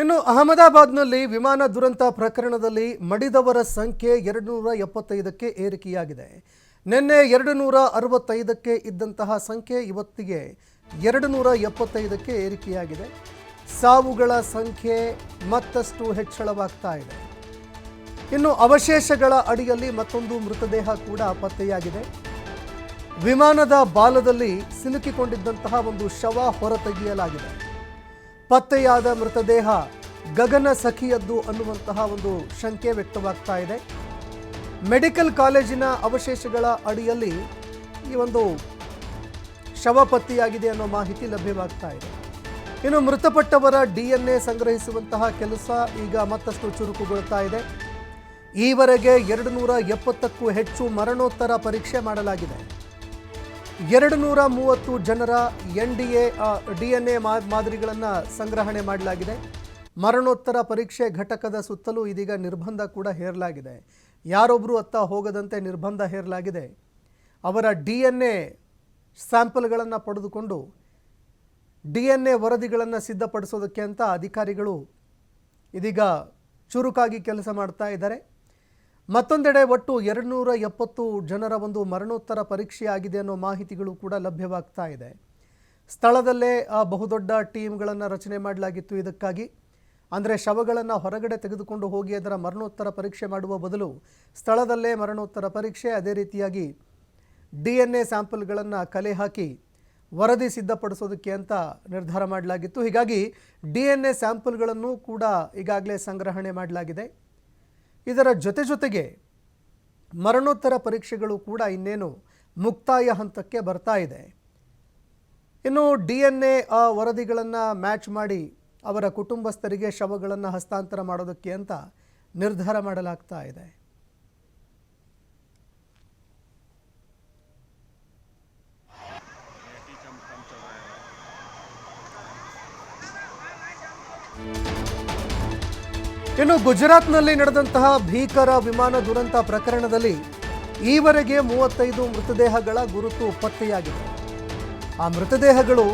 ಇನ್ನು ಅಹಮದಾಬಾದ್ನಲ್ಲಿ ವಿಮಾನ ದುರಂತ ಪ್ರಕರಣದಲ್ಲಿ ಮಡಿದವರ ಸಂಖ್ಯೆ 275ಕ್ಕೆ ಏರಿಕೆಯಾಗಿದೆ. ನಿನ್ನೆ 265ಕ್ಕೆ ಇದ್ದಂತಹ ಸಂಖ್ಯೆ ಇವತ್ತಿಗೆ 275ಕ್ಕೆ ಏರಿಕೆಯಾಗಿದೆ. ಸಾವುಗಳ ಸಂಖ್ಯೆ ಮತ್ತಷ್ಟು ಹೆಚ್ಚಳವಾಗ್ತಾ ಇದೆ. ಇನ್ನು ಅವಶೇಷಗಳ ಅಡಿಯಲ್ಲಿ ಮತ್ತೊಂದು ಮೃತದೇಹ ಕೂಡ ಪತ್ತೆಯಾಗಿದೆ. ವಿಮಾನದ ಬಾಲದಲ್ಲಿ ಸಿಲುಕಿಕೊಂಡಿದ್ದಂತಹ ಒಂದು ಶವ ಹೊರತೆಗೆಯಲಾಗಿದೆ. ಪತ್ತೆಯಾದ ಮೃತದೇಹ ಗಗನ ಸಖಿಯದ್ದು ಅನ್ನುವಂತಹ ಒಂದು ಶಂಕೆ ವ್ಯಕ್ತವಾಗ್ತಾ ಇದೆ. ಮೆಡಿಕಲ್ ಕಾಲೇಜಿನ ಅವಶೇಷಗಳ ಅಡಿಯಲ್ಲಿ ಈ ಒಂದು ಶವ ಪತ್ತೆಯಾಗಿದೆ ಅನ್ನೋ ಮಾಹಿತಿ ಲಭ್ಯವಾಗ್ತಾ ಇದೆ. ಇನ್ನು ಮೃತಪಟ್ಟವರ DNA ಸಂಗ್ರಹಿಸುವಂತಹ ಕೆಲಸ ಈಗ ಮತ್ತಷ್ಟು ಚುರುಕುಗೊಳ್ತಾ ಇದೆ. ಈವರೆಗೆ 270ಕ್ಕೂ ಹೆಚ್ಚು ಮರಣೋತ್ತರ ಪರೀಕ್ಷೆ ಮಾಡಲಾಗಿದೆ. 230 ಜನರ DNA ಮಾದರಿಗಳನ್ನು ಸಂಗ್ರಹಣೆ ಮಾಡಲಾಗಿದೆ. ಮರಣೋತ್ತರ ಪರೀಕ್ಷೆ ಘಟಕದ ಸುತ್ತಲೂ ಇದೀಗ ನಿರ್ಬಂಧ ಕೂಡ ಹೇರಲಾಗಿದೆ. ಯಾರೊಬ್ಬರು ಅತ್ತ ಹೋಗದಂತೆ ನಿರ್ಬಂಧ ಹೇರಲಾಗಿದೆ. ಅವರ DNA ಸ್ಯಾಂಪಲ್ಗಳನ್ನು ಪಡೆದುಕೊಂಡು DNA ವರದಿಗಳನ್ನು ಸಿದ್ಧಪಡಿಸೋದಕ್ಕೆ ಅಂತ ಅಧಿಕಾರಿಗಳು ಇದೀಗ ಚುರುಕಾಗಿ ಕೆಲಸ ಮಾಡ್ತಾ ಇದ್ದಾರೆ. ಮತ್ತೊಂದೆಡೆ ಒಟ್ಟು 270 ಜನರ ಒಂದು ಮರಣೋತ್ತರ ಪರೀಕ್ಷೆ ಆಗಿದೆ ಅನ್ನೋ ಮಾಹಿತಿಗಳು ಕೂಡ ಲಭ್ಯವಾಗ್ತಾ ಇದೆ. ಸ್ಥಳದಲ್ಲೇ ಬಹುದೊಡ್ಡ ಟೀಮ್ಗಳನ್ನು ರಚನೆ ಮಾಡಲಾಗಿತ್ತು. ಇದಕ್ಕಾಗಿ ಅಂದರೆ ಶವಗಳನ್ನು ಹೊರಗಡೆ ತೆಗೆದುಕೊಂಡು ಹೋಗಿ ಅದರ ಮರಣೋತ್ತರ ಪರೀಕ್ಷೆ ಮಾಡುವ ಬದಲು ಸ್ಥಳದಲ್ಲೇ ಮರಣೋತ್ತರ ಪರೀಕ್ಷೆ, ಅದೇ ರೀತಿಯಾಗಿ DNA ಸ್ಯಾಂಪಲ್ಗಳನ್ನು ಕಲೆ ಹಾಕಿ ವರದಿ ಸಿದ್ಧಪಡಿಸೋದಕ್ಕೆ ಅಂತ ನಿರ್ಧಾರ ಮಾಡಲಾಗಿತ್ತು. ಹೀಗಾಗಿ DNA ಸ್ಯಾಂಪಲ್ಗಳನ್ನು ಕೂಡ ಈಗಾಗಲೇ ಸಂಗ್ರಹಣೆ ಮಾಡಲಾಗಿದೆ. ಇದರ ಜೊತೆಗೆ ಮರಣೋತ್ತರ ಪರೀಕ್ಷೆಗಳು ಕೂಡ ಇನ್ನೇನು ಮುಕ್ತಾಯ ಹಂತಕ್ಕೆ ಬರ್ತಾ ಇದೆ. ಇನ್ನು DNA ವರದಿಗಳನ್ನು ಮ್ಯಾಚ್ ಮಾಡಿ ಅವರ ಕುಟುಂಬಸ್ಥರಿಗೆ ಶವಗಳನ್ನು ಹಸ್ತಾಂತರ ಮಾಡೋದಕ್ಕೆ ಅಂತ ನಿರ್ಧಾರ ಮಾಡಲಾಗ್ತಾ ಇದೆ. ಇನ್ನು ಗುಜರಾತ್ನಲ್ಲಿ ನಡೆದಂತಹ ಭೀಕರ ವಿಮಾನ ದುರಂತ ಪ್ರಕರಣದಲ್ಲಿ ಈವರೆಗೆ 35 ಮೃತದೇಹಗಳ ಗುರುತು ಪತ್ತೆಯಾಗಿದೆ. ಆ ಮೃತದೇಹಗಳು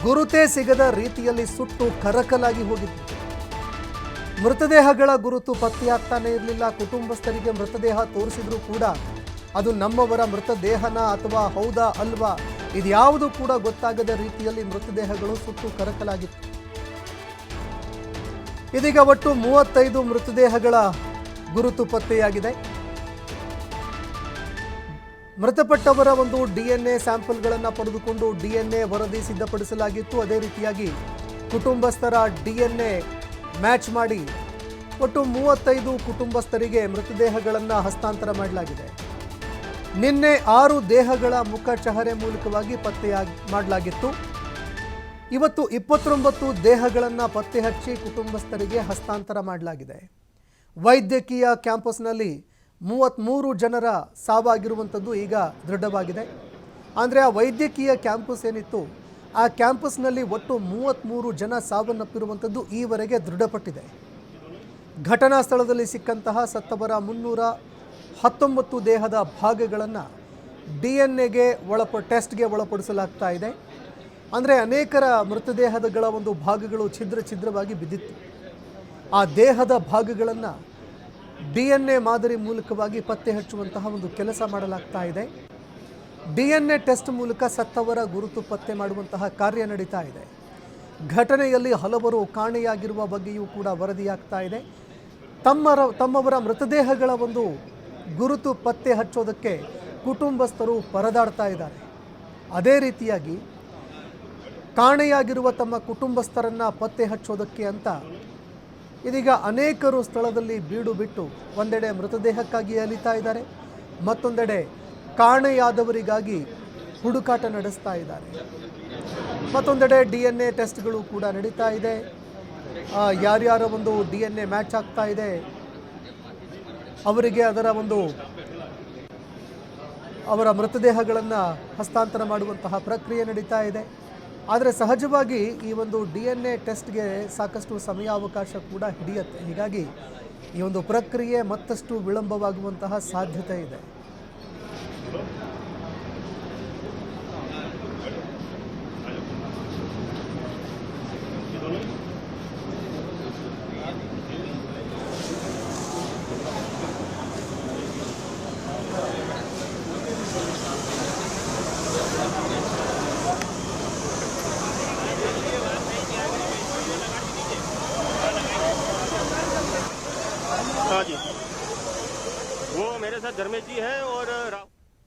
ಗುರುತೇ ಸಿಗದ ರೀತಿಯಲ್ಲಿ ಸುಟ್ಟು ಕರಕಲಾಗಿ ಹೋಗಿತ್ತು. ಮೃತದೇಹಗಳ ಗುರುತು ಪತ್ತೆಯಾಗ್ತಾನೆ ಇರಲಿಲ್ಲ. ಕುಟುಂಬಸ್ಥರಿಗೆ ಮೃತದೇಹ ತೋರಿಸಿದ್ರೂ ಕೂಡ ಅದು ನಮ್ಮವರ ಮೃತದೇಹನ ಅಥವಾ ಹೌದಾ ಅಲ್ವಾ ಇದ್ಯಾವುದು ಕೂಡ ಗೊತ್ತಾಗದ ರೀತಿಯಲ್ಲಿ ಮೃತದೇಹಗಳು ಸುಟ್ಟು ಕರಕಲಾಗಿತ್ತು. ಇದೀಗ ಒಟ್ಟು 35 ಮೃತದೇಹಗಳ ಗುರುತು ಪತ್ತೆಯಾಗಿದೆ. ಮೃತಪಟ್ಟವರ ಒಂದು DNA ಸ್ಯಾಂಪಲ್ಗಳನ್ನು ಪಡೆದುಕೊಂಡು DNA ವರದಿ ಸಿದ್ಧಪಡಿಸಲಾಗಿತ್ತು. ಅದೇ ರೀತಿಯಾಗಿ ಕುಟುಂಬಸ್ಥರ DNA ಮ್ಯಾಚ್ ಮಾಡಿ ಒಟ್ಟು 35 ಕುಟುಂಬಸ್ಥರಿಗೆ ಮೃತದೇಹಗಳನ್ನು ಹಸ್ತಾಂತರ ಮಾಡಲಾಗಿದೆ. ನಿನ್ನೆ 6 ದೇಹಗಳ ಮುಖ ಚಹರೆ ಮೂಲಕವಾಗಿ ಮಾಡಲಾಗಿತ್ತು. ಇವತ್ತು 29 ದೇಹಗಳನ್ನು ಪತ್ತೆ ಹಚ್ಚಿ ಕುಟುಂಬಸ್ಥರಿಗೆ ಹಸ್ತಾಂತರ ಮಾಡಲಾಗಿದೆ. ವೈದ್ಯಕೀಯ ಕ್ಯಾಂಪಸ್ನಲ್ಲಿ 33 ಜನರ ಸಾವಾಗಿರುವಂಥದ್ದು ಈಗ ದೃಢವಾಗಿದೆ. ಅಂದರೆ ಆ ವೈದ್ಯಕೀಯ ಕ್ಯಾಂಪಸ್ ಏನಿತ್ತು ಆ ಕ್ಯಾಂಪಸ್ನಲ್ಲಿ ಒಟ್ಟು 33 ಜನ ಸಾವನ್ನಪ್ಪಿರುವಂಥದ್ದು ಈವರೆಗೆ ದೃಢಪಟ್ಟಿದೆ. ಘಟನಾ ಸ್ಥಳದಲ್ಲಿ ಸಿಕ್ಕಂತಹ ಸತ್ತವರ 319 ದೇಹದ ಭಾಗಗಳನ್ನು DNAಗೆ ಟೆಸ್ಟ್ಗೆ ಒಳಪಡಿಸಲಾಗ್ತಾ ಇದೆ. ಅಂದರೆ ಅನೇಕರ ಮೃತದೇಹಗಳ ಒಂದು ಭಾಗಗಳು ಛಿದ್ರವಾಗಿ ಬಿದ್ದಿತ್ತು. ಆ ದೇಹದ ಭಾಗಗಳನ್ನು DNA ಮಾದರಿ ಮೂಲಕವಾಗಿ ಪತ್ತೆ ಹಚ್ಚುವಂತಹ ಒಂದು ಕೆಲಸ ಮಾಡಲಾಗ್ತಾ ಇದೆ. DNA ಟೆಸ್ಟ್ ಮೂಲಕ ಸತ್ತವರ ಗುರುತು ಪತ್ತೆ ಮಾಡುವಂತಹ ಕಾರ್ಯ ನಡೀತಾ ಇದೆ. ಘಟನೆಯಲ್ಲಿ ಹಲವರು ಕಾಣೆಯಾಗಿರುವ ಬಗ್ಗೆಯೂ ಕೂಡ ವರದಿಯಾಗ್ತಾ ಇದೆ. ತಮ್ಮವರ ಮೃತದೇಹಗಳ ಒಂದು ಗುರುತು ಪತ್ತೆ ಹಚ್ಚೋದಕ್ಕೆ ಕುಟುಂಬಸ್ಥರು ಪರದಾಡ್ತಾ ಇದ್ದಾರೆ. ಅದೇ ರೀತಿಯಾಗಿ ಕಾಣೆಯಾಗಿರುವ ತಮ್ಮ ಕುಟುಂಬಸ್ಥರನ್ನು ಪತ್ತೆ ಹಚ್ಚೋದಕ್ಕೆ ಅಂತ ಇದೀಗ ಅನೇಕರು ಸ್ಥಳದಲ್ಲಿ ಬೀಡು ಬಿಟ್ಟು ಒಂದೆಡೆ ಮೃತದೇಹಕ್ಕಾಗಿ ಅಲಿತಾ ಇದ್ದಾರೆ, ಮತ್ತೊಂದೆಡೆ ಕಾಣೆಯಾದವರಿಗಾಗಿ ಹುಡುಕಾಟ ನಡೆಸ್ತಾ ಇದ್ದಾರೆ. ಮತ್ತೊಂದೆಡೆ DNA ಟೆಸ್ಟ್ಗಳು ಕೂಡ ನಡೀತಾ ಇದೆ. ಯಾರ್ಯಾರ ಒಂದು DNA ಮ್ಯಾಚ್ ಆಗ್ತಾ ಇದೆ ಅವರಿಗೆ ಅವರ ಮೃತದೇಹಗಳನ್ನು ಹಸ್ತಾಂತರ ಮಾಡುವಂತಹ ಪ್ರಕ್ರಿಯೆ ನಡೀತಾ ಇದೆ. ಆದರೆ ಸಹಜವಾಗಿ ಈ ಒಂದು DNA ಟೆಸ್ಟ್ಗೆ ಸಾಕಷ್ಟು ಸಮಯಾವಕಾಶ ಕೂಡ ಹಿಡಿಯುತ್ತೆ. ಹೀಗಾಗಿ ಈ ಒಂದು ಪ್ರಕ್ರಿಯೆ ಮತ್ತಷ್ಟು ವಿಳಂಬವಾಗುವಂತಹ ಸಾಧ್ಯತೆ ಇದೆ. हाँ जी, वो मेरे साथ धर्मेश जी है और